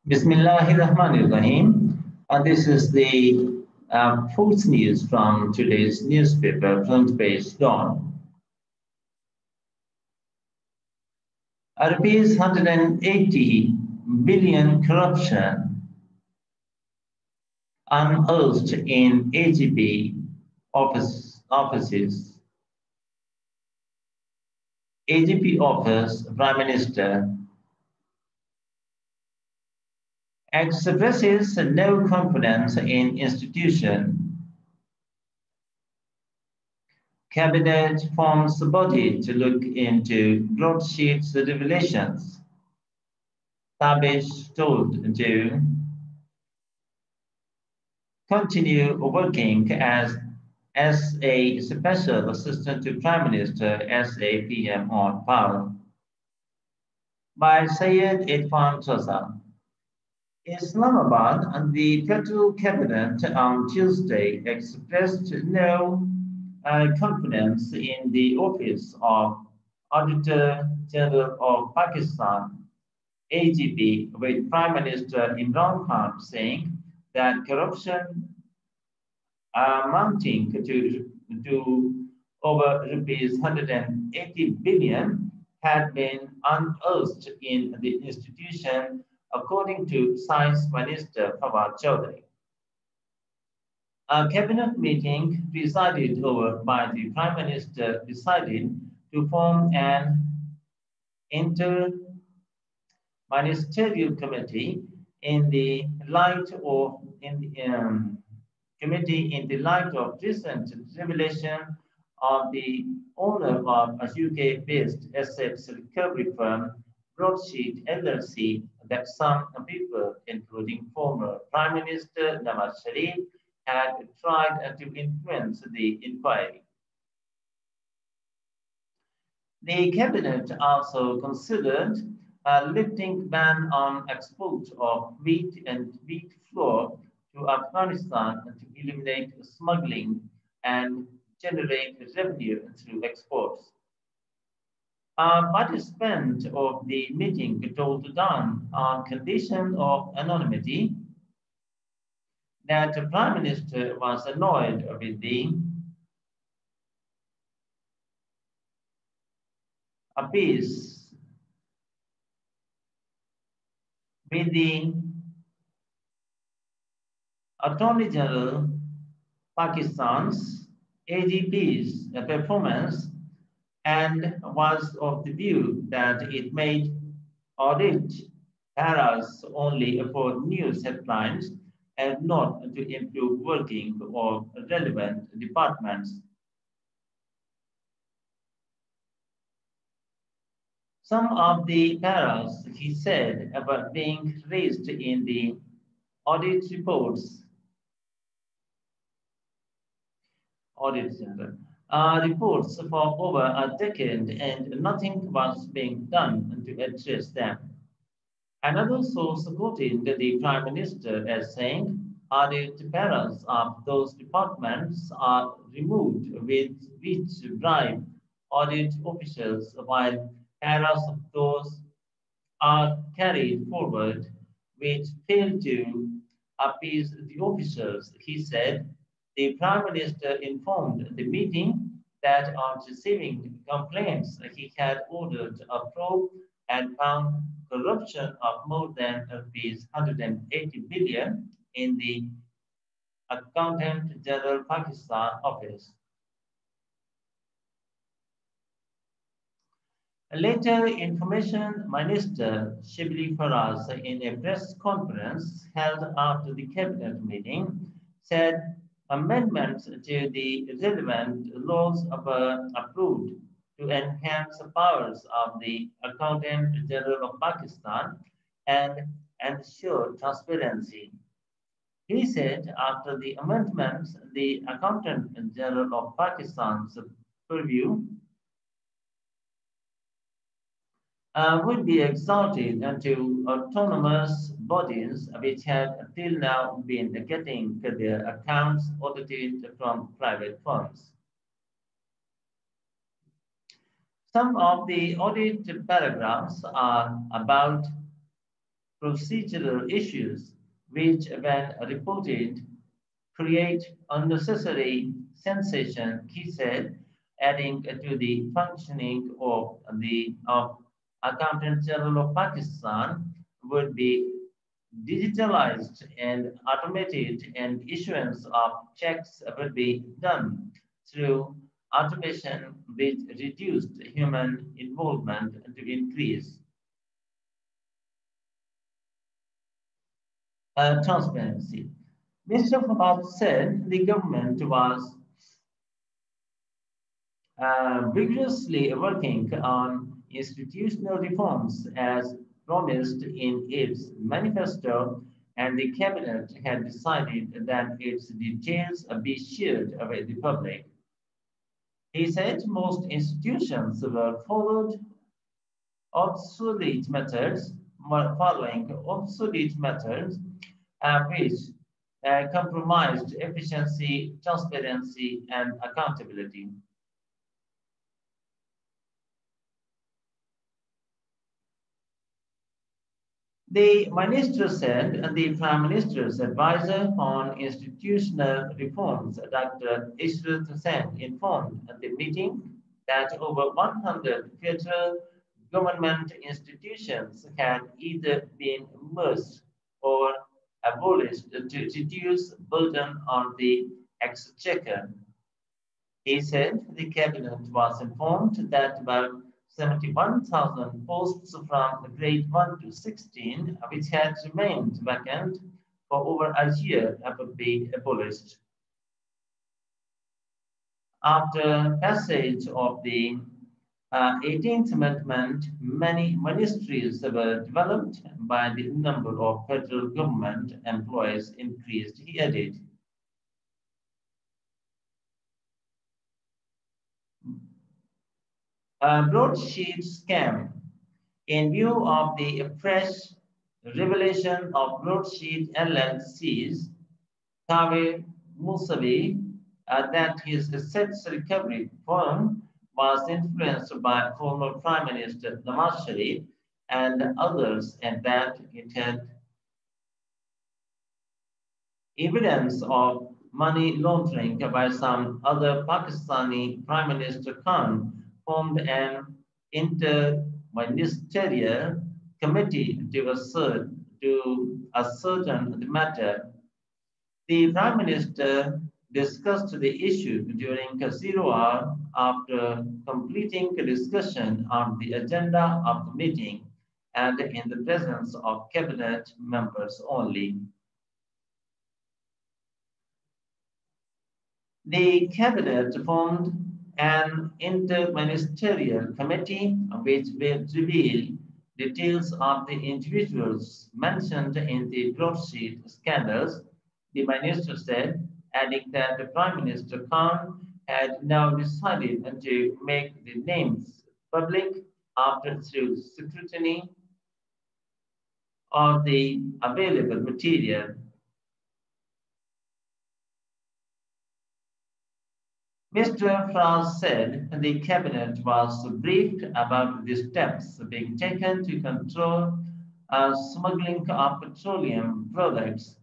Bismillahirrahmanirrahim. This is the fourth news from today's newspaper, front page dawn. Rupees 180 billion corruption unearthed in AGP offices. AGP office, Prime Minister expresses no confidence in institution. Cabinet forms a body to look into broadsheets revelations. Tabish told to continue working as a special assistant to Prime Minister SAPM on power. By Syed Irfan Chaza. Islamabad, the federal cabinet on Tuesday expressed no confidence in the office of Auditor General of Pakistan, AGP, with Prime Minister Imran Khan saying that corruption amounting to over rupees 180 billion had been unearthed in the institution, according to Science Minister Fawad Chaudhary. A cabinet meeting presided over by the Prime Minister decided to form an inter-ministerial committee in the light of recent revelation of the owner of a UK-based assets recovery firm, Broadsheet LLC, that some people, including former Prime Minister Nawaz Sharif, had tried to influence the inquiry. The cabinet also considered a lifting ban on export of wheat and wheat flour to Afghanistan to eliminate smuggling and generate revenue through exports. A participant of the meeting told Dawn on condition of anonymity that the Prime Minister was annoyed with the appease with the Attorney General Pakistan's AGP's performance and was of the view that it made audit paras only for news headlines and not to improve working of relevant departments. Some of the paras, he said, about being raised in the audit reports, reports for over a decade, and nothing was being done to address them. Another source quoted the Prime Minister as saying, audit paras of those departments are removed with which bribe audit officials, while paras of those are carried forward which fail to appease the officials. He said the Prime Minister informed the meeting that on receiving complaints, he had ordered a probe and found corruption of more than rupees 180 billion in the Accountant General Pakistan office. Later, Information Minister Shibli Faraz, in a press conference held after the cabinet meeting, said amendments to the relevant laws were approved to enhance the powers of the Accountant General of Pakistan and ensure transparency. He said after the amendments, the Accountant General of Pakistan's purview would be exalted into autonomous bodies which had till now been getting their accounts audited from private firms. Some of the audit paragraphs are about procedural issues, which, when reported, create unnecessary sensation, he said, adding to the functioning of the Accountant General of Pakistan would be digitalized and automated, and issuance of checks would be done through automation, which reduced human involvement to increase transparency. Mr. Fawad said the government was vigorously working on institutional reforms as promised in its manifesto, and the cabinet had decided that its details be shared with the public. He said most institutions were obsolete methods, were following obsolete methods, which compromised efficiency, transparency, and accountability. The minister said the Prime Minister's advisor on institutional reforms, Dr. Ishrat Hussain, informed at the meeting that over 100 federal government institutions had either been merged or abolished to reduce burden on the exchequer. He said the cabinet was informed that about 71,000 posts from grade 1 to 16, which had remained vacant for over a year, would be abolished. After passage of the 18th Amendment, many ministries were developed by the number of federal government employees increased, he added. A broadsheet scam. In view of the fresh revelation of broadsheet LLC's Kaveh Musavi that his assets recovery firm was influenced by former Prime Minister Nawaz Sharif and others, and that it had evidence of money laundering by some other Pakistani Prime Minister Khan formed an interministerial committee to ascertain the matter. The Prime Minister discussed the issue during a 0 hour after completing a discussion on the agenda of the meeting and in the presence of cabinet members only. The cabinet formed an interministerial committee which will reveal details of the individuals mentioned in the broadsheet scandals, the minister said, adding that the Prime Minister Khan had now decided to make the names public after through scrutiny of the available material. Mr. Fraz said the cabinet was briefed about the steps being taken to control smuggling of petroleum products.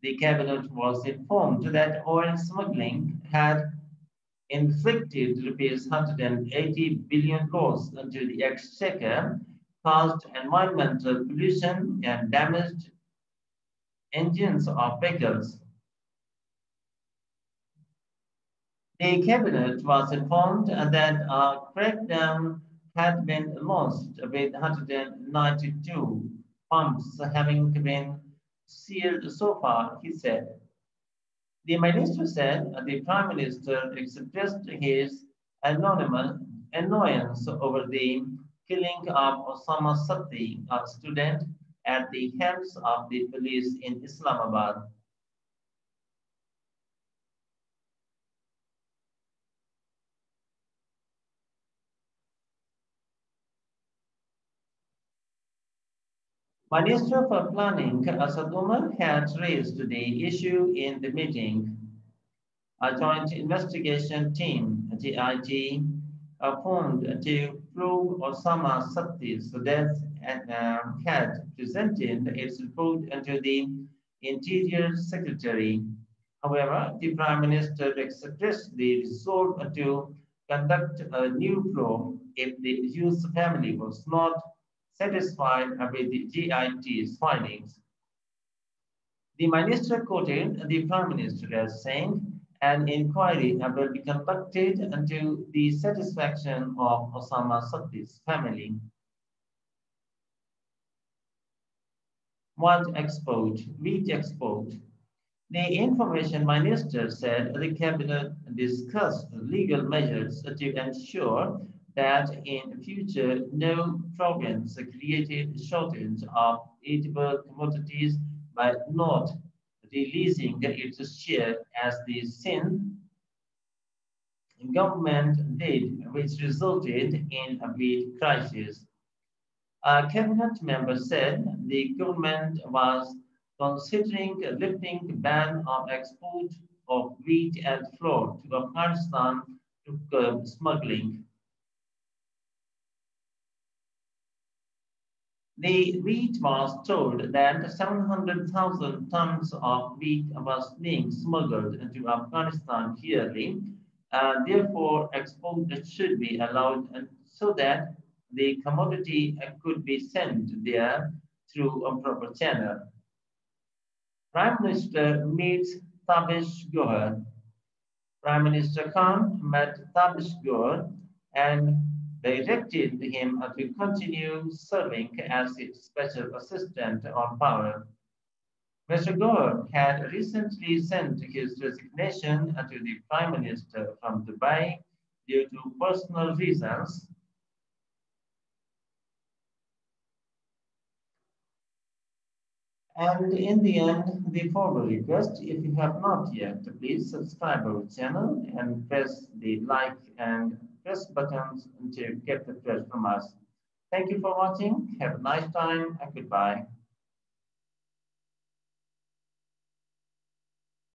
The cabinet was informed that oil smuggling had inflicted rupees 180 billion loss into the exchequer, caused environmental pollution, and damaged engines of vehicles. The cabinet was informed that a crackdown had been launched with 192 pumps having been sealed so far, he said. The minister said the Prime Minister expressed his annoyance over the killing of Osama Sati, a student, at the hands of the police in Islamabad. Minister for Planning, Asad Umar, had raised the issue in the meeting. A joint investigation team, GIT, formed to probe Osama Sakti's death and had presented its report to the Interior Secretary. However, the Prime Minister expressed the resolve to conduct a new probe if the Hughes family was not satisfied with the GIT's findings. The minister quoted the Prime Minister as saying, an inquiry will be conducted until the satisfaction of Osama Sakti's family. Wheat export. The information minister said the cabinet discussed legal measures to ensure that in future no province created shortage of eatable commodities by not releasing its share as the Sindh government did, which resulted in a wheat crisis. A cabinet member said the government was considering lifting the ban on export of wheat and flour to Afghanistan to curb smuggling. The wheat was told that 700,000 tons of wheat was being smuggled into Afghanistan yearly, and therefore export should be allowed so that the commodity could be sent there through a proper channel. Prime Minister meets Tabish Gohar. Prime Minister Khan met Tabish Gohar and directed him to continue serving as its special assistant on power. Mr. Gore had recently sent his resignation to the Prime Minister from Dubai due to personal reasons, and in the end, the formal request, if you have not yet, please subscribe our channel and press the like and press buttons to get the press from us. Thank you for watching. Have a nice time and goodbye.